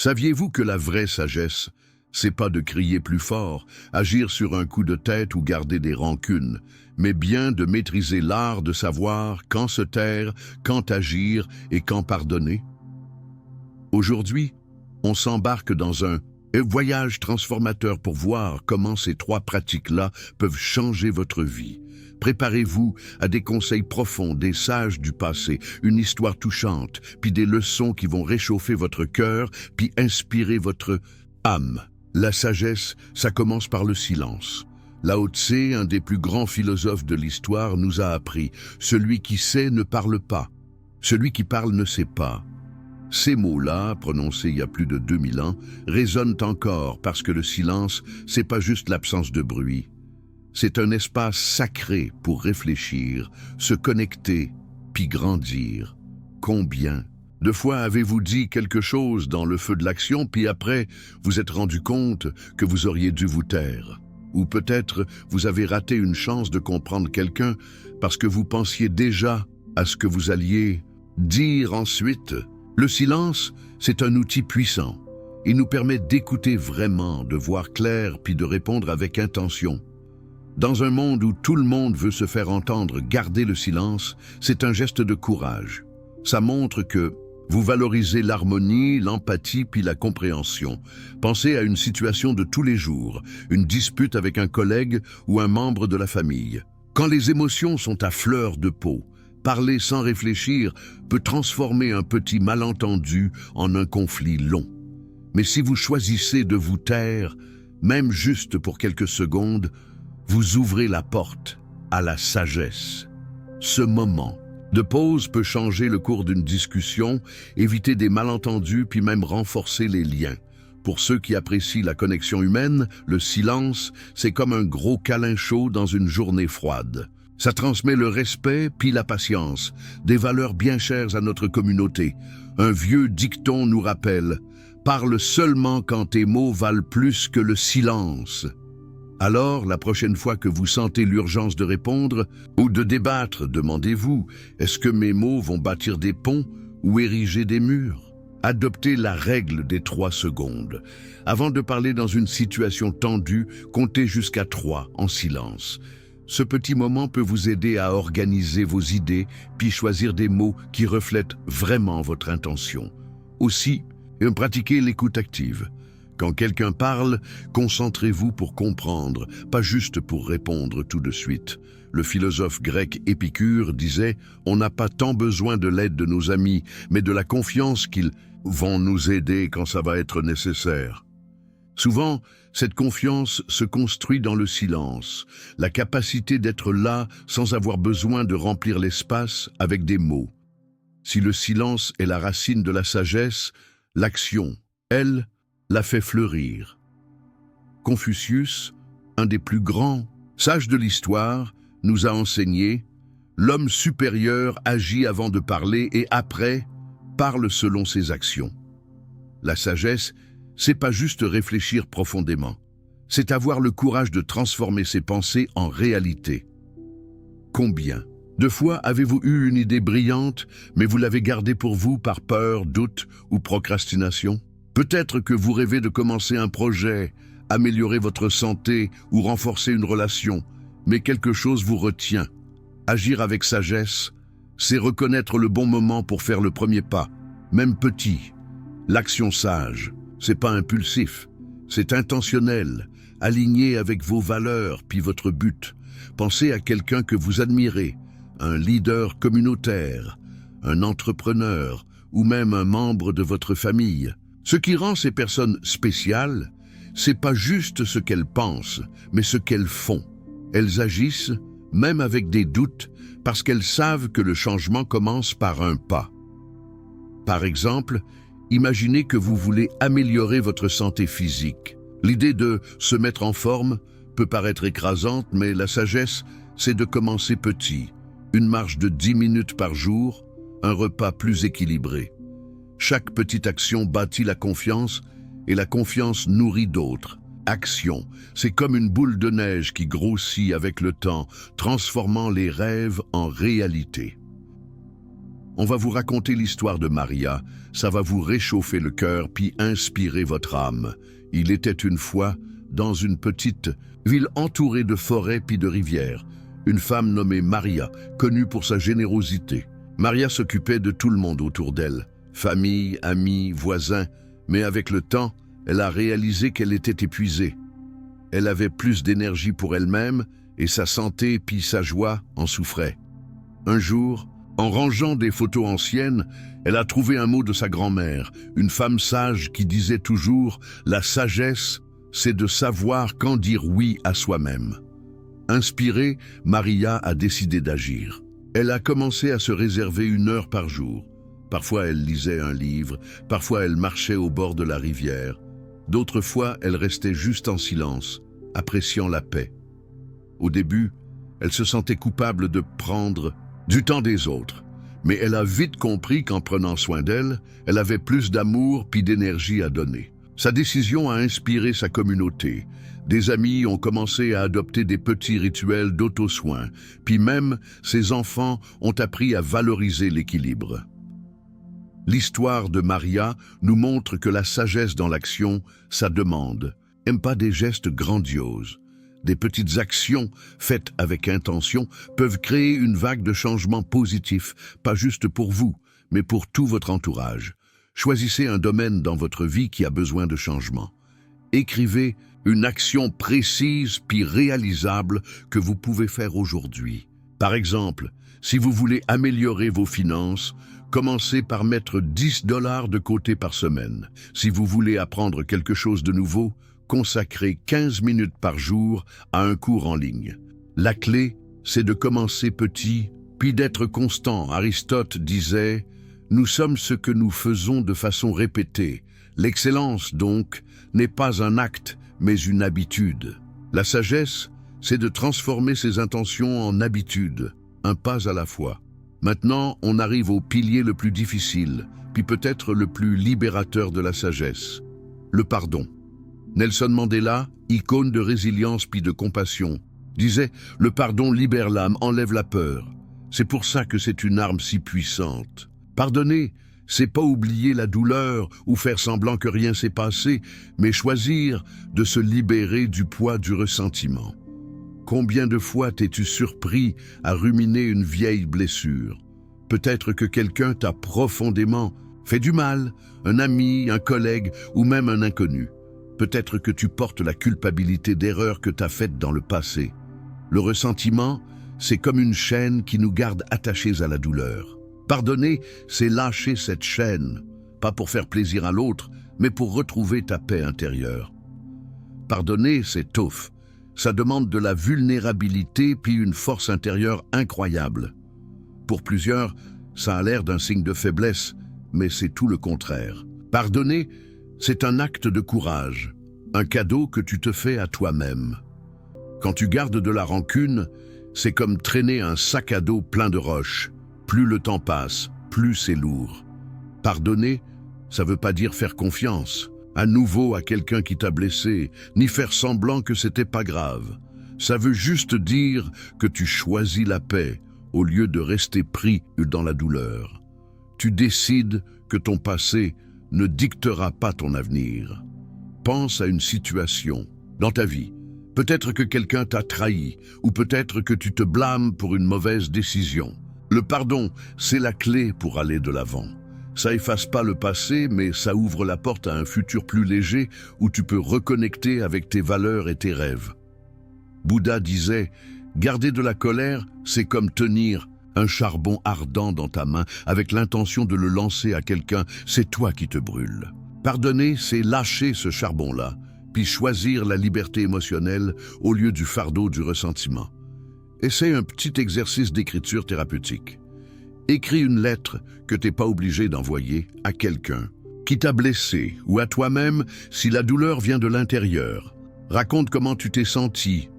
Saviez-vous que la vraie sagesse, c'est pas de crier plus fort, agir sur un coup de tête ou garder des rancunes, mais bien de maîtriser l'art de savoir quand se taire, quand agir et quand pardonner? Aujourd'hui, on s'embarque dans un voyage transformateur pour voir comment ces trois pratiques-là peuvent changer votre vie. Préparez-vous à des conseils profonds, des sages du passé, une histoire touchante, puis des leçons qui vont réchauffer votre cœur, puis inspirer votre âme. La sagesse, ça commence par le silence. Lao Tse, un des plus grands philosophes de l'histoire, nous a appris « Celui qui sait ne parle pas, celui qui parle ne sait pas ». Ces mots-là, prononcés il y a plus de 2000 ans, résonnent encore parce que le silence, c'est pas juste l'absence de bruit. C'est un espace sacré pour réfléchir, se connecter, puis grandir. Combien de fois avez-vous dit quelque chose dans le feu de l'action, puis après, vous êtes rendu compte que vous auriez dû vous taire? Ou peut-être vous avez raté une chance de comprendre quelqu'un parce que vous pensiez déjà à ce que vous alliez dire ensuite. Le silence, c'est un outil puissant. Il nous permet d'écouter vraiment, de voir clair, puis de répondre avec intention. Dans un monde où tout le monde veut se faire entendre, garder le silence, c'est un geste de courage. Ça montre que vous valorisez l'harmonie, l'empathie puis la compréhension. Pensez à une situation de tous les jours, une dispute avec un collègue ou un membre de la famille. Quand les émotions sont à fleur de peau, parler sans réfléchir peut transformer un petit malentendu en un conflit long. Mais si vous choisissez de vous taire, même juste pour quelques secondes, vous ouvrez la porte à la sagesse. Ce moment de pause peut changer le cours d'une discussion, éviter des malentendus puis même renforcer les liens. Pour ceux qui apprécient la connexion humaine, le silence, c'est comme un gros câlin chaud dans une journée froide. Ça transmet le respect puis la patience, des valeurs bien chères à notre communauté. Un vieux dicton nous rappelle « Parle seulement quand tes mots valent plus que le silence ». Alors, la prochaine fois que vous sentez l'urgence de répondre ou de débattre, demandez-vous « Est-ce que mes mots vont bâtir des ponts ou ériger des murs ?» Adoptez la règle des 3 secondes. Avant de parler dans une situation tendue, comptez jusqu'à 3 en silence. Ce petit moment peut vous aider à organiser vos idées puis choisir des mots qui reflètent vraiment votre intention. Aussi, pratiquez l'écoute active. Quand quelqu'un parle, concentrez-vous pour comprendre, pas juste pour répondre tout de suite. Le philosophe grec Épicure disait « On n'a pas tant besoin de l'aide de nos amis, mais de la confiance qu'ils vont nous aider quand ça va être nécessaire. » Souvent, cette confiance se construit dans le silence, la capacité d'être là sans avoir besoin de remplir l'espace avec des mots. Si le silence est la racine de la sagesse, l'action, elle, la fait fleurir. Confucius, un des plus grands sages de l'histoire, nous a enseigné « L'homme supérieur agit avant de parler et après, parle selon ses actions. » La sagesse, c'est pas juste réfléchir profondément, c'est avoir le courage de transformer ses pensées en réalité. Combien de fois avez-vous eu une idée brillante, mais vous l'avez gardée pour vous par peur, doute ou procrastination? Peut-être que vous rêvez de commencer un projet, améliorer votre santé ou renforcer une relation, mais quelque chose vous retient. Agir avec sagesse, c'est reconnaître le bon moment pour faire le premier pas, même petit. L'action sage, c'est pas impulsif, c'est intentionnel, aligné avec vos valeurs puis votre but. Pensez à quelqu'un que vous admirez, un leader communautaire, un entrepreneur ou même un membre de votre famille. Ce qui rend ces personnes spéciales, c'est pas juste ce qu'elles pensent, mais ce qu'elles font. Elles agissent, même avec des doutes, parce qu'elles savent que le changement commence par un pas. Par exemple, imaginez que vous voulez améliorer votre santé physique. L'idée de se mettre en forme peut paraître écrasante, mais la sagesse, c'est de commencer petit. Une marche de 10 minutes par jour, un repas plus équilibré. Chaque petite action bâtit la confiance et la confiance nourrit d'autres. Action, c'est comme une boule de neige qui grossit avec le temps, transformant les rêves en réalité. On va vous raconter l'histoire de Maria, ça va vous réchauffer le cœur puis inspirer votre âme. Il était une fois, dans une petite ville entourée de forêts puis de rivières, une femme nommée Maria, connue pour sa générosité. Maria s'occupait de tout le monde autour d'elle, famille, amis, voisins, mais avec le temps, elle a réalisé qu'elle était épuisée. Elle avait plus d'énergie pour elle-même et sa santé puis sa joie en souffraient. Un jour, en rangeant des photos anciennes, elle a trouvé un mot de sa grand-mère, une femme sage qui disait toujours « La sagesse, c'est de savoir quand dire oui à soi-même ». Inspirée, Maria a décidé d'agir. Elle a commencé à se réserver 1 heure par jour. Parfois, elle lisait un livre, parfois elle marchait au bord de la rivière. D'autres fois, elle restait juste en silence, appréciant la paix. Au début, elle se sentait coupable de prendre du temps des autres, mais elle a vite compris qu'en prenant soin d'elle, elle avait plus d'amour puis d'énergie à donner. Sa décision a inspiré sa communauté. Des amis ont commencé à adopter des petits rituels d'auto-soin, puis même ses enfants ont appris à valoriser l'équilibre. L'histoire de Maria nous montre que la sagesse dans l'action, ça demande, n'aime pas des gestes grandioses. Des petites actions faites avec intention peuvent créer une vague de changements positifs, pas juste pour vous, mais pour tout votre entourage. Choisissez un domaine dans votre vie qui a besoin de changement. Écrivez une action précise puis réalisable que vous pouvez faire aujourd'hui. Par exemple, si vous voulez améliorer vos finances, commencez par mettre 10 $ de côté par semaine. Si vous voulez apprendre quelque chose de nouveau, consacrez 15 minutes par jour à un cours en ligne. La clé, c'est de commencer petit, puis d'être constant. Aristote disait « Nous sommes ce que nous faisons de façon répétée. L'excellence, donc, n'est pas un acte, mais une habitude. La sagesse, c'est de transformer ses intentions en habitudes, un pas à la fois. Maintenant, on arrive au pilier le plus difficile, puis peut-être le plus libérateur de la sagesse, le pardon. Nelson Mandela, icône de résilience puis de compassion, disait « Le pardon libère l'âme, enlève la peur. C'est pour ça que c'est une arme si puissante. Pardonner, c'est pas oublier la douleur ou faire semblant que rien s'est passé, mais choisir de se libérer du poids du ressentiment. Combien de fois t'es-tu surpris à ruminer une vieille blessure? Peut-être que quelqu'un t'a profondément fait du mal, un ami, un collègue ou même un inconnu. Peut-être que tu portes la culpabilité d'erreurs que t'as faites dans le passé. Le ressentiment, c'est comme une chaîne qui nous garde attachés à la douleur. Pardonner, c'est lâcher cette chaîne, pas pour faire plaisir à l'autre, mais pour retrouver ta paix intérieure. Pardonner, c'est tough. Ça demande de la vulnérabilité puis une force intérieure incroyable. Pour plusieurs, ça a l'air d'un signe de faiblesse, mais c'est tout le contraire. Pardonner, c'est un acte de courage, un cadeau que tu te fais à toi-même. Quand tu gardes de la rancune, c'est comme traîner un sac à dos plein de roches. Plus le temps passe, plus c'est lourd. Pardonner, ça veut pas dire faire confiance à nouveau à quelqu'un qui t'a blessé, ni faire semblant que c'était pas grave. Ça veut juste dire que tu choisis la paix au lieu de rester pris dans la douleur. Tu décides que ton passé ne dictera pas ton avenir. Pense à une situation dans ta vie. Peut-être que quelqu'un t'a trahi, ou peut-être que tu te blâmes pour une mauvaise décision. Le pardon, c'est la clé pour aller de l'avant. Ça efface pas le passé, mais ça ouvre la porte à un futur plus léger où tu peux reconnecter avec tes valeurs et tes rêves. Bouddha disait « Garder de la colère, c'est comme tenir un charbon ardent dans ta main avec l'intention de le lancer à quelqu'un, c'est toi qui te brûles. Pardonner, c'est lâcher ce charbon-là, puis choisir la liberté émotionnelle au lieu du fardeau du ressentiment. Essaie un petit exercice d'écriture thérapeutique. Écris une lettre que t'es pas obligé d'envoyer à quelqu'un qui t'a blessé ou à toi-même si la douleur vient de l'intérieur. Raconte comment tu t'es senti,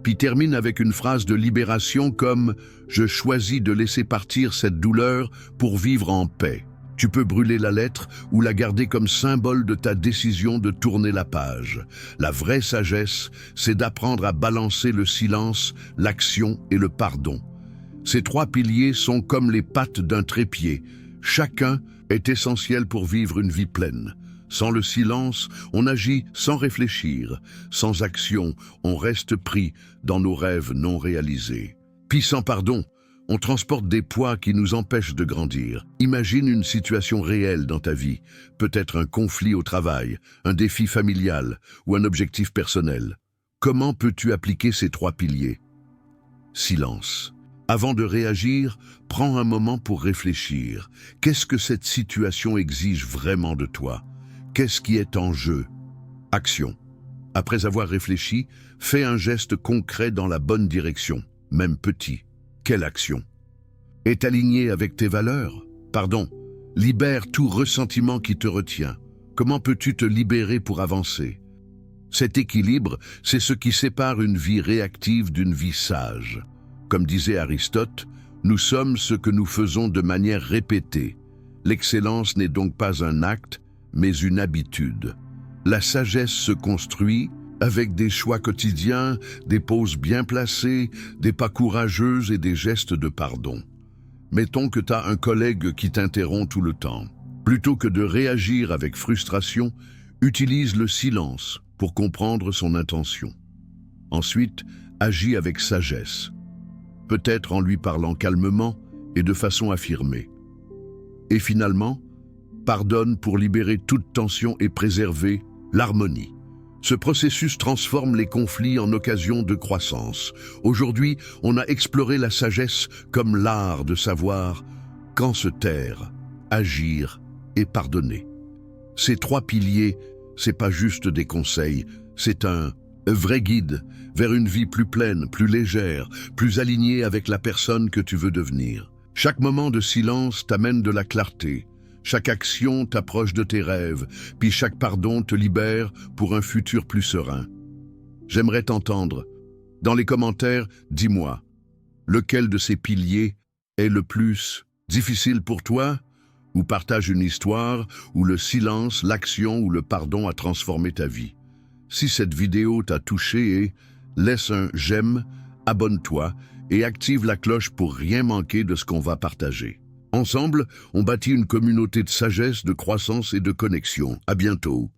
puis termine avec une phrase de libération comme « Je choisis de laisser partir cette douleur pour vivre en paix ». Tu peux brûler la lettre ou la garder comme symbole de ta décision de tourner la page. La vraie sagesse, c'est d'apprendre à balancer le silence, l'action et le pardon. Ces trois piliers sont comme les pattes d'un trépied. Chacun est essentiel pour vivre une vie pleine. Sans le silence, on agit sans réfléchir. Sans action, on reste pris dans nos rêves non réalisés. Puis sans pardon, on transporte des poids qui nous empêchent de grandir. Imagine une situation réelle dans ta vie, peut-être un conflit au travail, un défi familial ou un objectif personnel. Comment peux-tu appliquer ces trois piliers? Silence. Avant de réagir, prends un moment pour réfléchir. Qu'est-ce que cette situation exige vraiment de toi? Qu'est-ce qui est en jeu? Action. Après avoir réfléchi, fais un geste concret dans la bonne direction, même petit. Quelle action? Est aligné avec tes valeurs? Pardon, libère tout ressentiment qui te retient. Comment peux-tu te libérer pour avancer? Cet équilibre, c'est ce qui sépare une vie réactive d'une vie sage. Comme disait Aristote, nous sommes ce que nous faisons de manière répétée. L'excellence n'est donc pas un acte, mais une habitude. La sagesse se construit avec des choix quotidiens, des pauses bien placées, des pas courageux et des gestes de pardon. Mettons que tu as un collègue qui t'interrompt tout le temps. Plutôt que de réagir avec frustration, utilise le silence pour comprendre son intention. Ensuite, agis avec sagesse, peut-être en lui parlant calmement et de façon affirmée. Et finalement, pardonne pour libérer toute tension et préserver l'harmonie. Ce processus transforme les conflits en occasion de croissance. Aujourd'hui, on a exploré la sagesse comme l'art de savoir quand se taire, agir et pardonner. Ces trois piliers, c'est pas juste des conseils, c'est un vrai guide vers une vie plus pleine, plus légère, plus alignée avec la personne que tu veux devenir. Chaque moment de silence t'amène de la clarté. Chaque action t'approche de tes rêves, puis chaque pardon te libère pour un futur plus serein. J'aimerais t'entendre. Dans les commentaires, dis-moi, lequel de ces piliers est le plus difficile pour toi? Ou partage une histoire où le silence, l'action ou le pardon a transformé ta vie. Si cette vidéo t'a touché, laisse un j'aime, abonne-toi et active la cloche pour rien manquer de ce qu'on va partager. Ensemble, on bâtit une communauté de sagesse, de croissance et de connexion. À bientôt.